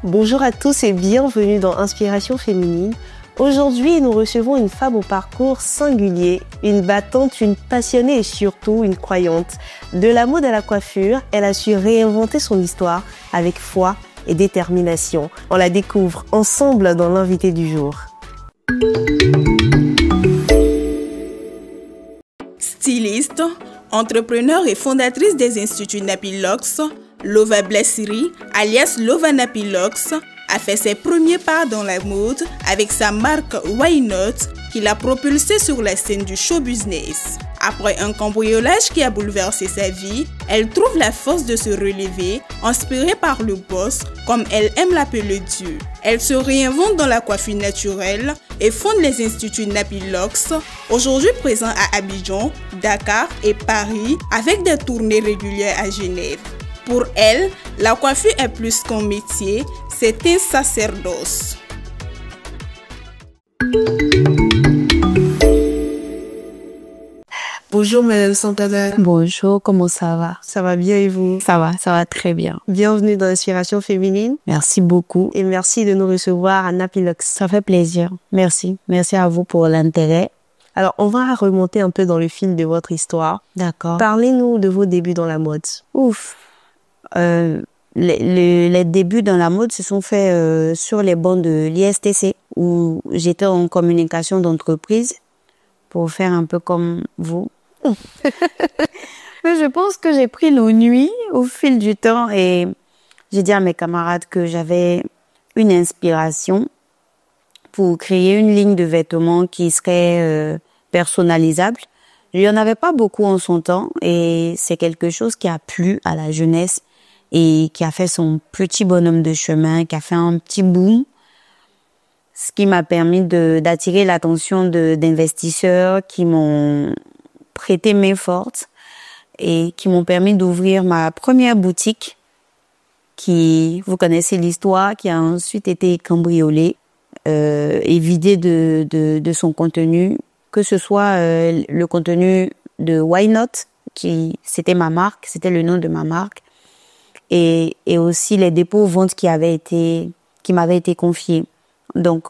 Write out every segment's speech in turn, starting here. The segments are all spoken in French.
Bonjour à tous et bienvenue dans Inspiration féminine. Aujourd'hui, nous recevons une femme au parcours singulier, une battante, une passionnée et surtout une croyante. De la mode à la coiffure, elle a su réinventer son histoire avec foi et détermination. On la découvre ensemble dans l'invité du jour. Styliste, entrepreneur et fondatrice des instituts Napilox, Lova Blessiri, alias Lova Napilox, a fait ses premiers pas dans la mode avec sa marque Why Not qui l'a propulsée sur la scène du show business. Après un cambriolage qui a bouleversé sa vie, elle trouve la force de se relever, inspirée par le boss, comme elle aime l'appeler Dieu. Elle se réinvente dans la coiffure naturelle et fonde les instituts Napilox, aujourd'hui présents à Abidjan, Dakar et Paris, avec des tournées régulières à Genève. Pour elle, la coiffure est plus qu'un métier, c'est un sacerdoce. Bonjour Madame Santana. Bonjour, comment ça va? Ça va bien et vous? Ça va très bien. Bienvenue dans Inspiration féminine. Merci beaucoup. Et merci de nous recevoir à Napilox. Ça fait plaisir. Merci. Merci à vous pour l'intérêt. Alors, on va remonter un peu dans le fil de votre histoire. D'accord. Parlez-nous de vos débuts dans la mode. Ouf. Les débuts dans la mode se sont faits sur les bancs de l'ISTC où j'étais en communication d'entreprise pour faire un peu comme vous. Mais je pense que j'ai pris nos nuits au fil du temps et j'ai dit à mes camarades que j'avais une inspiration pour créer une ligne de vêtements qui serait personnalisable. Il n'y en avait pas beaucoup en son temps et c'est quelque chose qui a plu à la jeunesse et qui a fait son petit bonhomme de chemin, qui a fait un petit boom, ce qui m'a permis d'attirer l'attention d'investisseurs qui m'ont prêté main forte et qui m'ont permis d'ouvrir ma première boutique qui, vous connaissez l'histoire, qui a ensuite été cambriolée et vidée de son contenu, que ce soit le contenu de Why Not, c'était ma marque, c'était le nom de ma marque, et aussi les dépôts ventes qui m'avaient été confiés. Donc,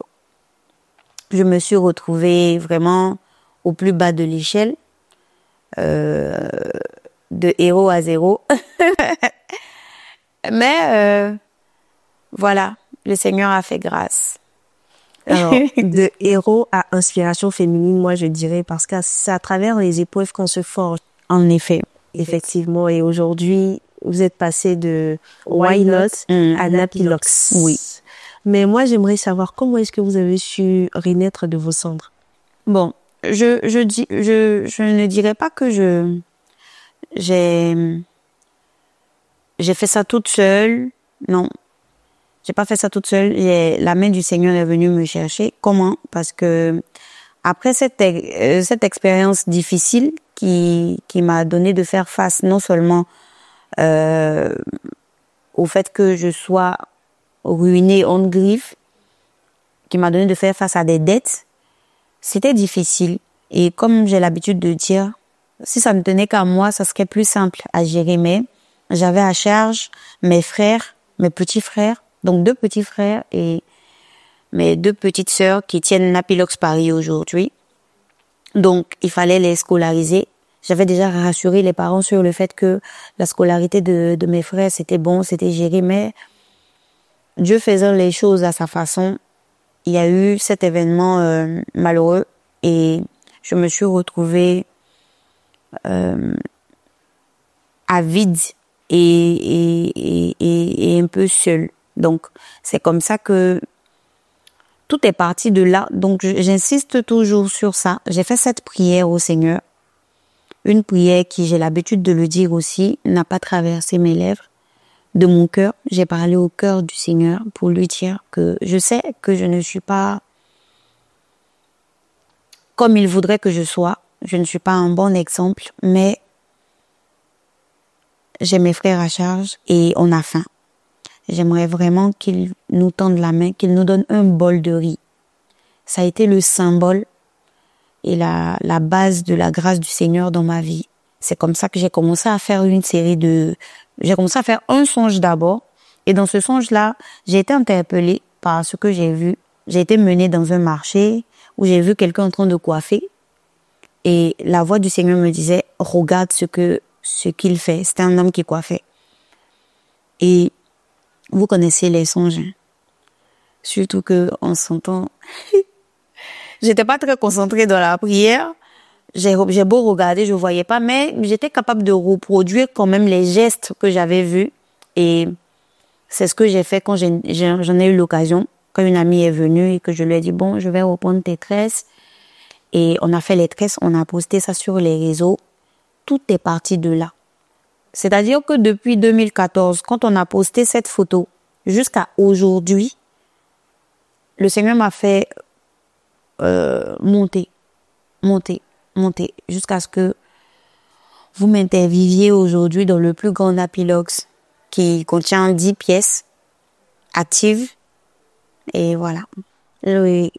je me suis retrouvée vraiment au plus bas de l'échelle, de héros à zéro. Mais voilà, le Seigneur a fait grâce. Alors, de héros à inspiration féminine, moi je dirais, parce que c'est à travers les épreuves qu'on se forge. En effet. Effectivement, et aujourd'hui, vous êtes passé de Why Not à Napilox. Oui. Mais moi, j'aimerais savoir comment est-ce que vous avez su renaître de vos cendres? Bon, je ne dirais pas que j'ai fait ça toute seule. Non. J'ai pas fait ça toute seule. La main du Seigneur est venue me chercher. Comment? Parce que après cette expérience difficile qui m'a donné de faire face non seulement au fait que je sois ruinée en griffe, qui m'a donné de faire face à des dettes, c'était difficile. Et comme j'ai l'habitude de dire, si ça ne tenait qu'à moi, ça serait plus simple à gérer. Mais j'avais à charge mes frères, mes petits frères, donc 2 petits frères et mes 2 petites sœurs qui tiennent Napilox Paris aujourd'hui. Donc, il fallait les scolariser. J'avais déjà rassuré les parents sur le fait que la scolarité de mes frères, c'était bon, c'était géré. Mais Dieu faisant les choses à sa façon, il y a eu cet événement malheureux et je me suis retrouvée à vide et un peu seule. Donc, c'est comme ça que tout est parti de là. Donc, j'insiste toujours sur ça. J'ai fait cette prière au Seigneur. Une prière qui, j'ai l'habitude de le dire aussi, n'a pas traversé mes lèvres. De mon cœur, j'ai parlé au cœur du Seigneur pour lui dire que je sais que je ne suis pas comme il voudrait que je sois. Je ne suis pas un bon exemple, mais j'ai mes frères à charge et on a faim. J'aimerais vraiment qu'ils nous tendent la main, qu'ils nous donnent un bol de riz. Ça a été le symbole et la base de la grâce du Seigneur dans ma vie. C'est comme ça que j'ai commencé à faire j'ai commencé à faire un songe d'abord Et dans ce songe-là, j'ai été interpellée par ce que j'ai vu. J'ai été menée dans un marché où j'ai vu quelqu'un en train de coiffer. Et la voix du Seigneur me disait, regarde ce qu'il fait. C'était un homme qui coiffait. Et vous connaissez les songes, hein. Surtout que en s'entend, j'étais pas très concentrée dans la prière. J'ai beau regarder, je voyais pas, mais j'étais capable de reproduire quand même les gestes que j'avais vus. Et c'est ce que j'ai fait quand j'en ai eu l'occasion, quand une amie est venue et que je lui ai dit, bon, je vais reprendre tes tresses. Et on a fait les tresses, on a posté ça sur les réseaux. Tout est parti de là. C'est-à-dire que depuis 2014, quand on a posté cette photo, jusqu'à aujourd'hui, le Seigneur m'a fait monter, jusqu'à ce que vous m'interviviez aujourd'hui dans le plus grand Napilox qui contient 10 pièces actives. Et voilà. Oui.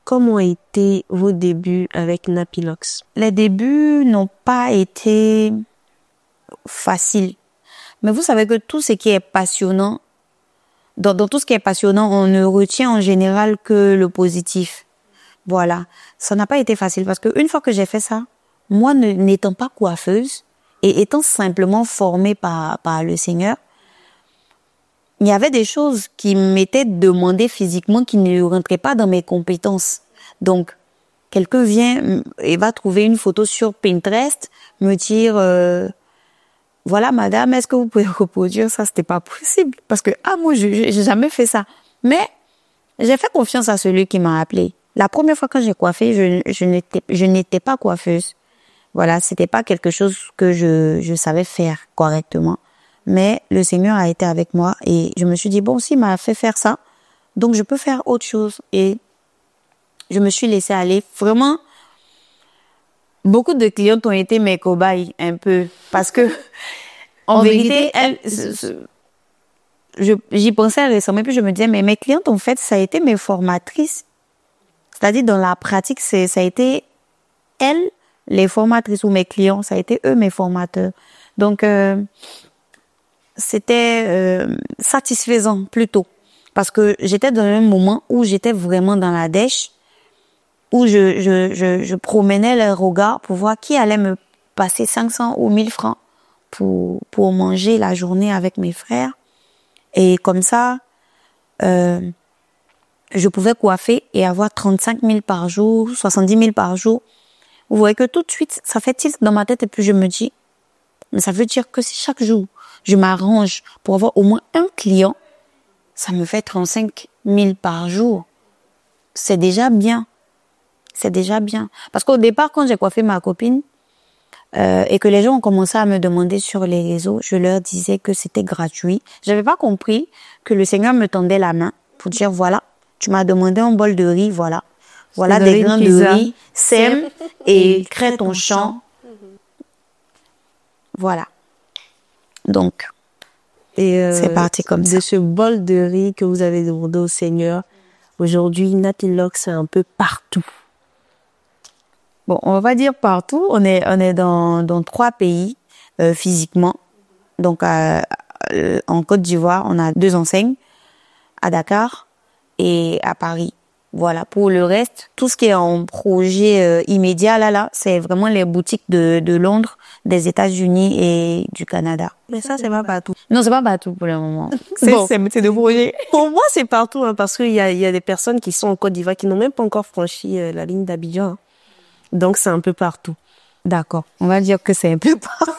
Comment étaient vos débuts avec Napilox? Les débuts n'ont pas été faciles. Mais vous savez que tout ce qui est passionnant, dans tout ce qui est passionnant, on ne retient en général que le positif. Voilà. Ça n'a pas été facile parce que une fois que j'ai fait ça, moi n'étant pas coiffeuse et étant simplement formée par le Seigneur, il y avait des choses qui m'étaient demandées physiquement qui ne rentraient pas dans mes compétences. Donc, quelqu'un vient et va trouver une photo sur Pinterest, me dire, voilà madame, est-ce que vous pouvez reproduire ça? C'était pas possible parce que moi j'ai jamais fait ça. Mais j'ai fait confiance à celui qui m'a appelé. La première fois que j'ai coiffé, je n'étais pas coiffeuse. Voilà, c'était pas quelque chose que je savais faire correctement. Mais le Seigneur a été avec moi et je me suis dit, bon, s'il m'a fait faire ça, donc je peux faire autre chose. Et je me suis laissée aller. Vraiment, beaucoup de clientes ont été mes cobayes, un peu. Parce que, en vérité, j'y pensais récemment, puis je me disais, mais mes clientes, en fait, ça a été mes formatrices. C'est-à-dire, dans la pratique, ça a été elles, les formatrices, ou mes clients, ça a été eux, mes formateurs. Donc, c'était satisfaisant plutôt parce que j'étais dans un moment où j'étais vraiment dans la dèche, où je promenais le regard pour voir qui allait me passer 500 ou 1000 francs pour manger la journée avec mes frères. Et comme ça, je pouvais coiffer et avoir 35 000 par jour, 70 000 par jour. Vous voyez que tout de suite, ça fait tilt dans ma tête et puis je me dis, mais ça veut dire que si chaque jour, je m'arrange pour avoir au moins un client, ça me fait 35 000 par jour. C'est déjà bien. C'est déjà bien. Parce qu'au départ, quand j'ai coiffé ma copine, et que les gens ont commencé à me demander sur les réseaux, je leur disais que c'était gratuit. J'avais pas compris que le Seigneur me tendait la main pour dire, voilà, tu m'as demandé un bol de riz, voilà. Voilà des grains de riz, sème et crée ton champ. Voilà. Donc, c'est parti comme ça. De ce bol de riz que vous avez demandé au Seigneur, aujourd'hui, Napilox est un peu partout. Bon, on va pas dire partout. On est dans 3 pays physiquement. Donc, en Côte d'Ivoire, on a 2 enseignes, à Dakar et à Paris. Voilà. Pour le reste, tout ce qui est en projet immédiat, là, c'est vraiment les boutiques de Londres, des États-Unis et du Canada. Mais ça, c'est pas partout. Non, c'est pas partout pour le moment. C'est de projet. Pour moi, c'est partout, hein, parce qu'il y a des personnes qui sont en Côte d'Ivoire qui n'ont même pas encore franchi la ligne d'Abidjan. Hein. Donc, c'est un peu partout. D'accord. On va dire que c'est un peu partout.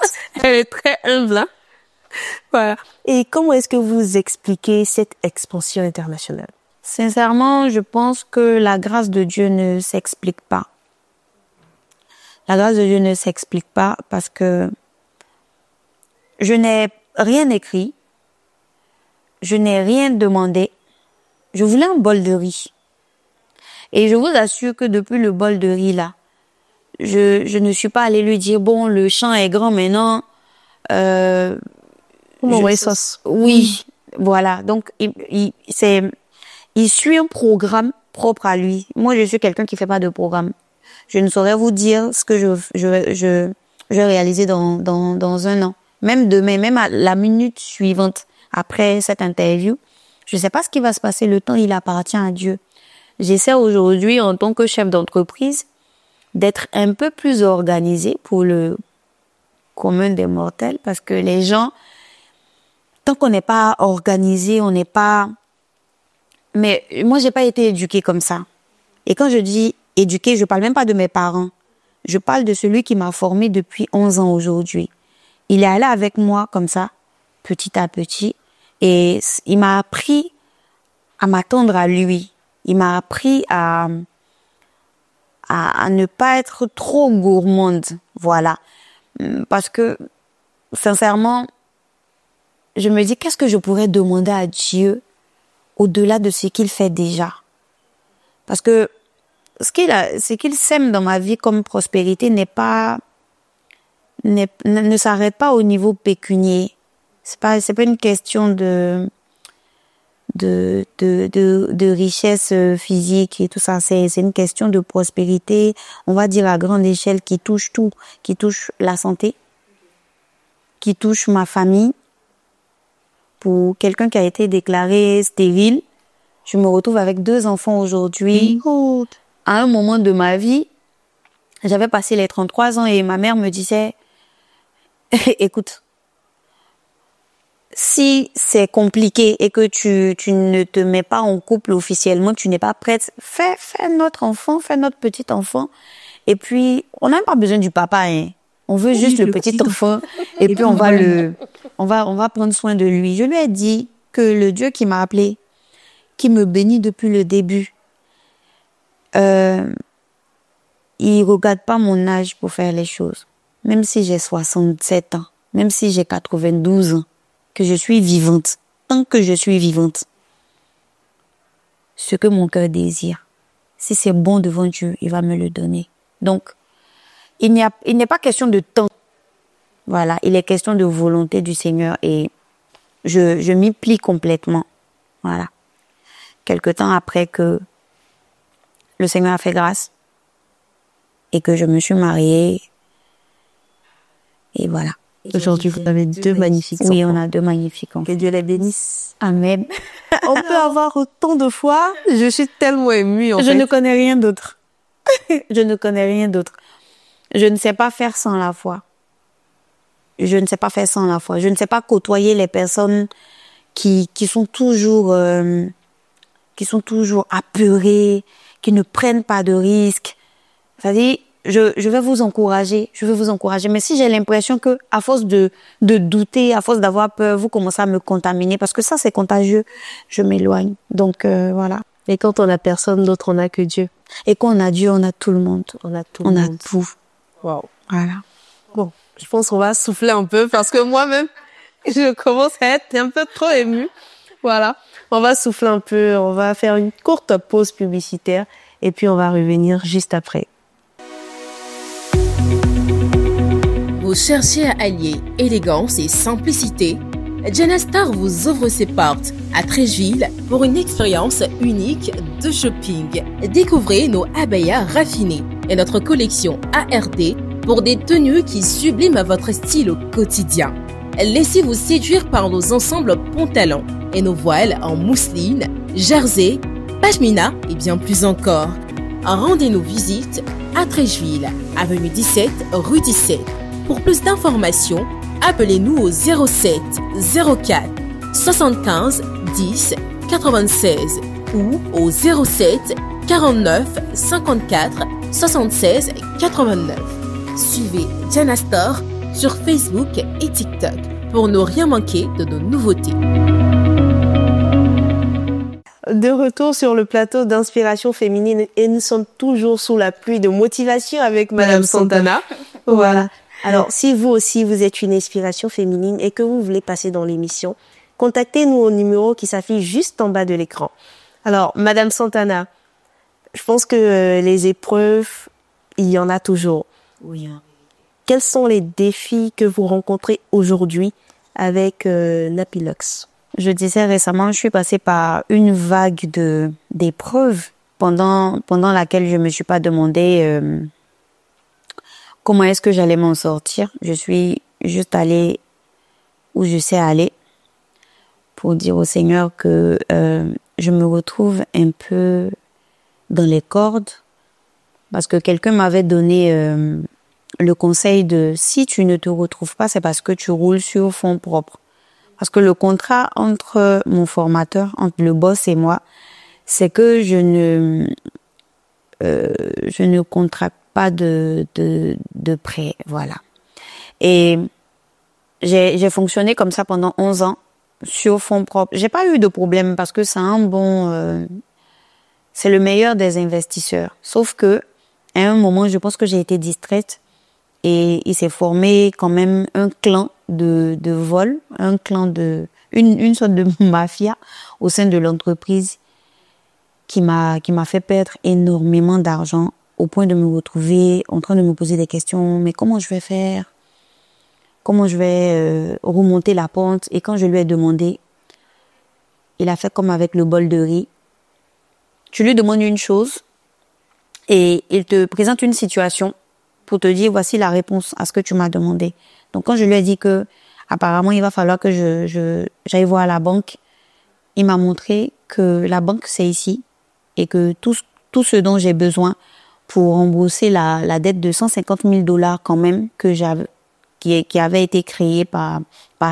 Elle est très humble, hein. Voilà. Et comment est-ce que vous expliquez cette expansion internationale? Sincèrement, je pense que la grâce de Dieu ne s'explique pas. La grâce de Dieu ne s'explique pas parce que je n'ai rien écrit, je n'ai rien demandé. Je voulais un bol de riz. Et je vous assure que depuis le bol de riz là, je ne suis pas allée lui dire, bon, le champ est grand maintenant. Oui, voilà. Donc, il suit un programme propre à lui. Moi, je suis quelqu'un qui fait pas de programme. Je ne saurais vous dire ce que je vais réaliser dans un an. Même demain, même à la minute suivante. après cette interview. Je sais pas ce qui va se passer. Le temps, il appartient à Dieu. J'essaie aujourd'hui, en tant que chef d'entreprise, d'être un peu plus organisée pour le commun des mortels, parce que les gens, tant qu'on n'est pas organisé, on n'est pas... Mais moi, j'ai pas été éduquée comme ça. Et quand je dis éduquée, je parle même pas de mes parents. Je parle de celui qui m'a formée depuis 11 ans aujourd'hui. Il est allé avec moi comme ça, petit à petit, et il m'a appris à m'attendre à lui. Il m'a appris à ne pas être trop gourmande, voilà. Parce que, sincèrement, je me dis, qu'est-ce que je pourrais demander à Dieu au-delà de ce qu'il fait déjà? Parce que ce qu'il sème dans ma vie comme prospérité ne s'arrête pas au niveau pécunier. C'est pas une question de richesse physique et tout ça. C'est une question de prospérité, on va dire à grande échelle, qui touche tout, qui touche la santé, qui touche ma famille. Pour quelqu'un qui a été déclaré stérile, je me retrouve avec 2 enfants aujourd'hui. À un moment de ma vie, j'avais passé les 33 ans et ma mère me disait, écoute, si c'est compliqué et que tu ne te mets pas en couple officiellement, que tu n'es pas prête, fais notre enfant, fais notre petit enfant. Et puis, on n'a même pas besoin du papa, hein. On veut juste le petit enfant. Et puis, on va prendre soin de lui. Je lui ai dit que le Dieu qui m'a appelé, qui me bénit depuis le début, il regarde pas mon âge pour faire les choses. Même si j'ai 67 ans, même si j'ai 92 ans, que je suis vivante, tant que je suis vivante, ce que mon cœur désire, si c'est bon devant Dieu, il va me le donner. Donc, il n'est pas question de temps. Voilà, il est question de volonté du Seigneur et je m'y plie complètement. Voilà. Quelque temps après que le Seigneur a fait grâce et que je me suis mariée, et voilà. Aujourd'hui, vous avez 2 magnifiques enfants. Oui, on a 2 magnifiques enfants. Que Dieu les bénisse. Amen. On peut avoir autant de foi. Je suis tellement émue, en fait. Je ne connais rien d'autre. Je ne connais rien d'autre. Je ne sais pas faire sans la foi. Je ne sais pas faire sans la foi. Je ne sais pas côtoyer les personnes qui sont toujours apeurées, qui ne prennent pas de risques. C'est-à-dire, je vais vous encourager. Mais si j'ai l'impression que, à force de douter, à force d'avoir peur, vous commencez à me contaminer, parce que ça, c'est contagieux, je m'éloigne. Donc, voilà. Et quand on a personne d'autre, on n'a que Dieu. Et quand on a Dieu, on a tout le monde. On a tout. On a tout. Wow. Voilà. Bon, je pense qu'on va souffler un peu parce que moi-même, je commence à être un peu trop émue. Voilà. On va souffler un peu. On va faire une courte pause publicitaire et puis on va revenir juste après. Vous cherchez à allier élégance et simplicité? Janastar vous ouvre ses portes à Treichville pour une expérience unique de shopping. Découvrez nos abayas raffinés et notre collection ARD pour des tenues qui subliment votre style au quotidien. Laissez-vous séduire par nos ensembles pantalons et nos voiles en mousseline, jersey, pashmina et bien plus encore. Rendez-nous visite à Treichville, avenue 17, rue 17. Pour plus d'informations, appelez-nous au 07 04 75 10 96 ou au 07 49 54 76 89. Suivez Janastar sur Facebook et TikTok pour ne rien manquer de nos nouveautés. De retour sur le plateau d'Inspiration Féminine et nous sommes toujours sous la pluie de motivation avec Madame Santana. Voilà. Alors, si vous aussi, vous êtes une inspiration féminine et que vous voulez passer dans l'émission, contactez-nous au numéro qui s'affiche juste en bas de l'écran. Alors, Madame Santana, je pense que les épreuves, il y en a toujours. Oui. Quels sont les défis que vous rencontrez aujourd'hui avec Napilox? Je disais récemment, je suis passée par une vague d'épreuves pendant laquelle je me suis pas demandé comment est-ce que j'allais m'en sortir. Je suis juste allée où je sais aller. pour dire au Seigneur que je me retrouve un peu dans les cordes, parce que quelqu'un m'avait donné le conseil de si tu ne te retrouves pas, c'est parce que tu roules sur fonds propres. Parce que le contrat entre mon formateur, entre le boss et moi, c'est que je ne contracte pas de prêt, voilà. Et j'ai fonctionné comme ça pendant 11 ans sur fonds propres. J'ai pas eu de problème parce que c'est un bon, c'est le meilleur des investisseurs. Sauf que à un moment, je pense que j'ai été distraite et il s'est formé quand même un clan de vol, un clan une sorte de mafia au sein de l'entreprise qui m'a fait perdre énormément d'argent au point de me retrouver en train de me poser des questions. Mais comment je vais faire? Comment je vais remonter la pente? Et quand je lui ai demandé, il a fait comme avec le bol de riz. Tu lui demandes une chose et il te présente une situation pour te dire voici la réponse à ce que tu m'as demandé. Donc quand je lui ai dit que apparemment il va falloir que j'aille voir la banque, il m'a montré que la banque c'est ici et que tout ce dont j'ai besoin pour rembourser la dette de $150,000 quand même que j'avais, qui avait été créée par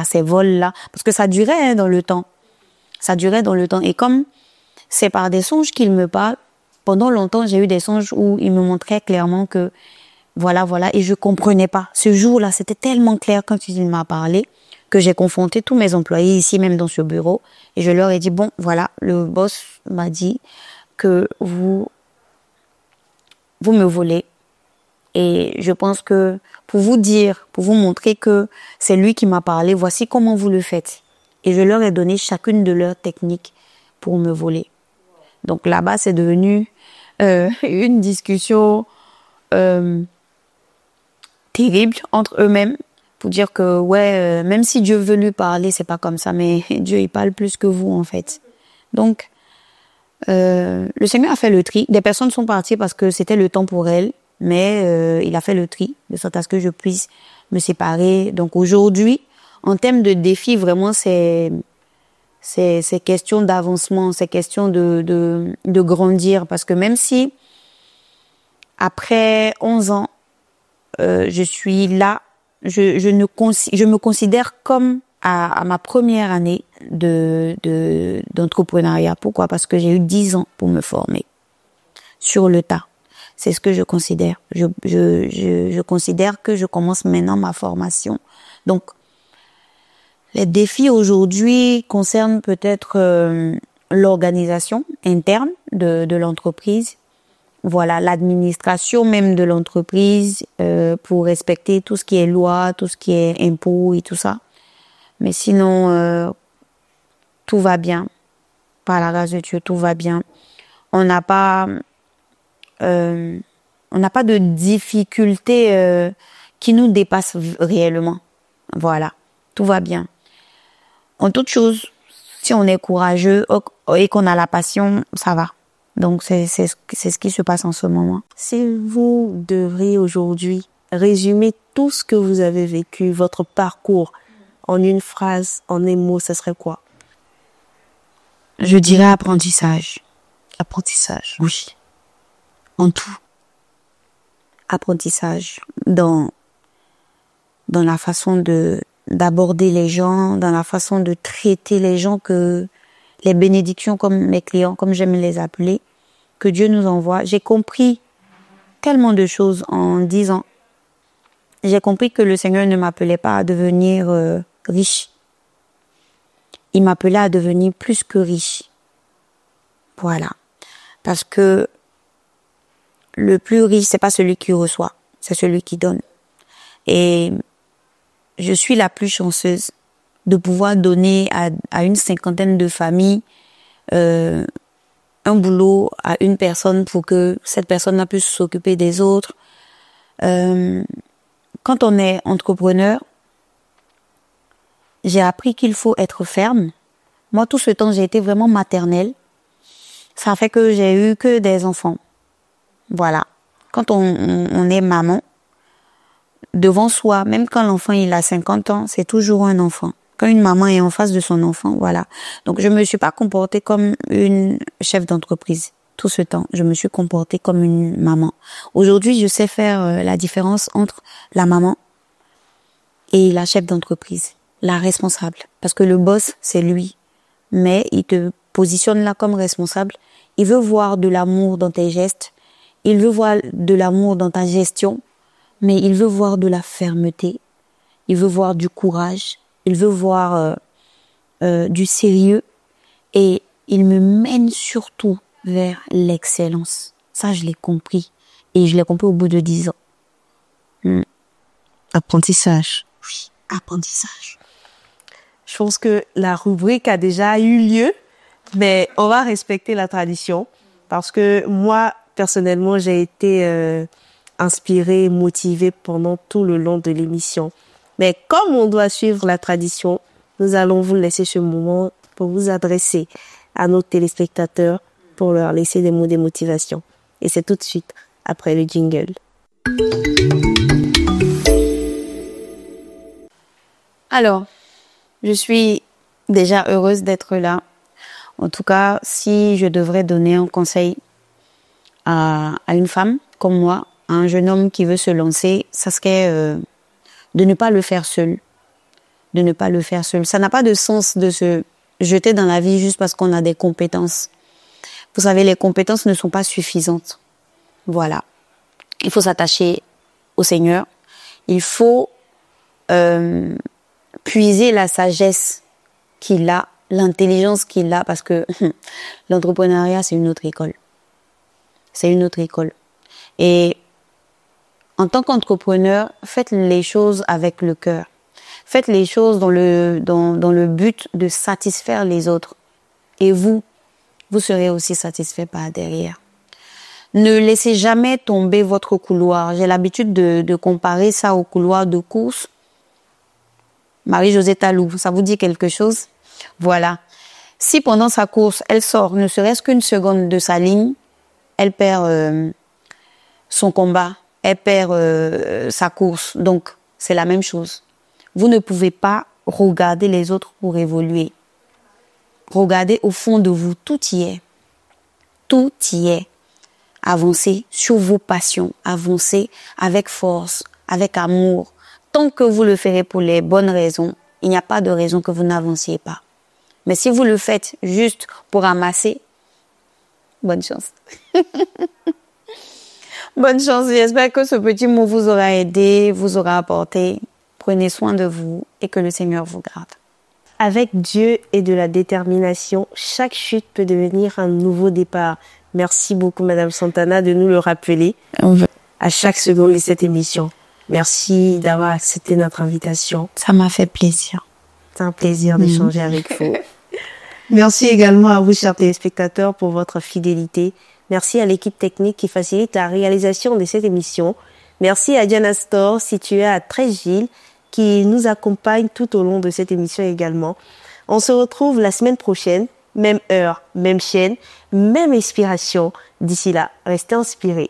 ces vols-là, parce que ça durait dans le temps. Ça durait dans le temps. Et comme c'est par des songes qu'il me parle, pendant longtemps, j'ai eu des songes où il me montrait clairement que voilà, et je comprenais pas. Ce jour-là, c'était tellement clair quand il m'a parlé que j'ai confronté tous mes employés ici, même dans ce bureau, et je leur ai dit, bon, voilà, le boss m'a dit que vous me volez. Et je pense que pour vous montrer que c'est lui qui m'a parlé, voici comment vous le faites. Et je leur ai donné chacune de leurs techniques pour me voler. Donc là-bas, c'est devenu une discussion terrible entre eux-mêmes pour dire que même si Dieu veut lui parler, c'est pas comme ça, mais Dieu il parle plus que vous en fait. Donc le Seigneur a fait le tri. Des personnes sont parties parce que c'était le temps pour elles, mais il a fait le tri de sorte à ce que je puisse me séparer. Donc aujourd'hui, en termes de défis, vraiment c'est question d'avancement, c'est question de grandir, parce que même si après 11 ans je suis là, je me considère comme à ma première année d'entrepreneuriat. Pourquoi? Parce que j'ai eu 10 ans pour me former sur le tas. C'est ce que je considère. Je considère que je commence maintenant ma formation. Donc les défis aujourd'hui concernent peut-être l'organisation interne de l'entreprise. Voilà, l'administration même de l'entreprise pour respecter tout ce qui est loi, tout ce qui est impôts et tout ça. Mais sinon, tout va bien. Par la grâce de Dieu, tout va bien. On n'a pas de difficultés qui nous dépassent réellement. Voilà, tout va bien. En toute chose, si on est courageux et qu'on a la passion, ça va. Donc c'est ce qui se passe en ce moment. Si vous devriez aujourd'hui résumer tout ce que vous avez vécu, votre parcours, en une phrase, en un mot, ce serait quoi? Je dirais apprentissage. Apprentissage. Oui. En tout. Apprentissage. Dans la façon d'aborder les gens, dans la façon de traiter les gens, que les bénédictions comme mes clients, comme j'aime les appeler, que Dieu nous envoie. J'ai compris tellement de choses en 10 ans. J'ai compris que le Seigneur ne m'appelait pas à devenir riche. Il m'appelait à devenir plus que riche. Voilà. Parce que le plus riche, c'est pas celui qui reçoit, c'est celui qui donne. Et je suis la plus chanceuse de pouvoir donner à une 50aine de familles un boulot à une personne pour que cette personne puisse s'occuper des autres. Quand on est entrepreneur, j'ai appris qu'il faut être ferme. Moi, tout ce temps, j'ai été vraiment maternelle. Ça fait que j'ai eu que des enfants. Voilà. Quand on est maman, devant soi, même quand l'enfant il a 50 ans, c'est toujours un enfant. Quand une maman est en face de son enfant, voilà. Donc, je me suis pas comportée comme une chef d'entreprise. Tout ce temps, je me suis comportée comme une maman. Aujourd'hui, je sais faire la différence entre la maman et la chef d'entreprise, la responsable. Parce que le boss, c'est lui. Mais il te positionne là comme responsable. Il veut voir de l'amour dans tes gestes. Il veut voir de l'amour dans ta gestion. Mais il veut voir de la fermeté. Il veut voir du courage. Il veut voir du sérieux. Et il me mène surtout vers l'excellence. Ça, je l'ai compris. Et je l'ai compris au bout de 10 ans. Apprentissage. Oui, apprentissage. Je pense que la rubrique a déjà eu lieu, mais on va respecter la tradition parce que moi, personnellement, j'ai été inspirée, motivée pendant tout le long de l'émission. Mais comme on doit suivre la tradition, nous allons vous laisser ce moment pour vous adresser à nos téléspectateurs pour leur laisser des mots de motivation. Et c'est tout de suite après le jingle. Alors, je suis déjà heureuse d'être là. En tout cas, si je devrais donner un conseil à une femme comme moi, à un jeune homme qui veut se lancer, ça serait de ne pas le faire seul. De ne pas le faire seul. Ça n'a pas de sens de se jeter dans la vie juste parce qu'on a des compétences. Vous savez, les compétences ne sont pas suffisantes. Voilà. Il faut s'attacher au Seigneur. Il faut puiser la sagesse qu'il a, l'intelligence qu'il a, parce que l'entrepreneuriat, c'est une autre école. C'est une autre école. Et en tant qu'entrepreneur, faites les choses avec le cœur. Faites les choses dans le but de satisfaire les autres. Et vous serez aussi satisfait par derrière. Ne laissez jamais tomber votre couloir. J'ai l'habitude de comparer ça au couloir de course. Marie-Josée Talou, ça vous dit quelque chose? Voilà. Si pendant sa course, elle sort ne serait-ce qu'une seconde de sa ligne, elle perd son combat, elle perd sa course. Donc, c'est la même chose. Vous ne pouvez pas regarder les autres pour évoluer. Regardez au fond de vous, tout y est. Tout y est. Avancez sur vos passions, avancez avec force, avec amour. Tant que vous le ferez pour les bonnes raisons, il n'y a pas de raison que vous n'avanciez pas. Mais si vous le faites juste pour amasser, bonne chance. Bonne chance. J'espère que ce petit mot vous aura aidé, vous aura apporté. Prenez soin de vous et que le Seigneur vous garde. Avec Dieu et de la détermination, chaque chute peut devenir un nouveau départ. Merci beaucoup, Madame Santana, de nous le rappeler à chaque seconde de cette émission. Merci d'avoir accepté notre invitation. Ça m'a fait plaisir. C'est un plaisir d'échanger avec vous. Merci également à vous, chers téléspectateurs, pour votre fidélité. Merci à l'équipe technique qui facilite la réalisation de cette émission. Merci à Diana Store, située à Treichville, qui nous accompagne tout au long de cette émission également. On se retrouve la semaine prochaine, même heure, même chaîne, même inspiration. D'ici là, restez inspirés.